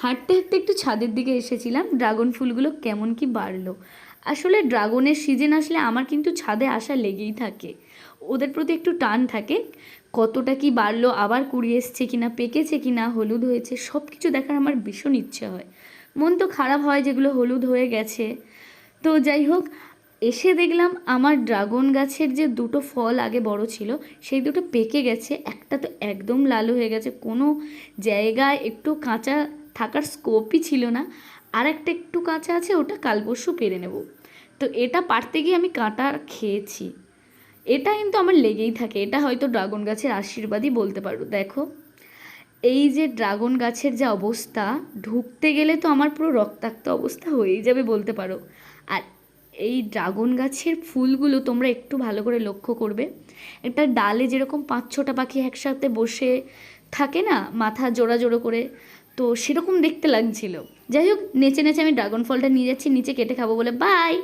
হাঁটতে হাঁটতে একটু ছাদের দিকে এসেছিলাম, ড্রাগন ফুলগুলো কেমন কি বাড়লো। আসলে ড্রাগনের সিজন আসলে আমার কিন্তু ছাদে আসা লেগেই থাকে, ওদের প্রতি একটু টান থাকে। কতটা কি বাড়লো, আবার কুড়ি এসছে কিনা, পেকেছে কিনা, হলুদ হয়েছে, সব কিছু দেখার আমার ভীষণ ইচ্ছে হয়। মন তো খারাপ হয় যেগুলো হলুদ হয়ে গেছে। তো যাই হোক, এসে দেখলাম আমার ড্রাগন গাছের যে দুটো ফল আগে বড় ছিল সেই দুটো পেকে গেছে, একটা তো একদম লাল হয়ে গেছে, কোনো জায়গায় একটু কাঁচা থাকার স্কোপই ছিল না। আর একটা একটু কাঁচা আছে, ওটা কাল পরশু পেরে নেব। তো এটা পারতে গিয়ে আমি কাঁটা খেয়েছি। এটা কিন্তু আমার লেগেই থাকে, এটা হয়তো ড্রাগন গাছের আশীর্বাদই বলতে পারো। দেখো, এই যে ড্রাগন গাছের যা অবস্থা, ঢুকতে গেলে তো আমার পুরো রক্তাক্ত অবস্থা হয়েই যাবে বলতে পারো। আর এই ড্রাগন গাছের ফুলগুলো তোমরা একটু ভালো করে লক্ষ্য করবে, একটা ডালে যেরকম 5-6টা পাখি একসাথে বসে থাকে না, মাথা জোড়া জোড়ো করে, তো সেরকম দেখতে লাগছিল। যাই হোক, নেচে নেচে আমি ড্রাগন ফলটা নিয়ে যাচ্ছি নিচে কেটে খাবো বলে। বাই।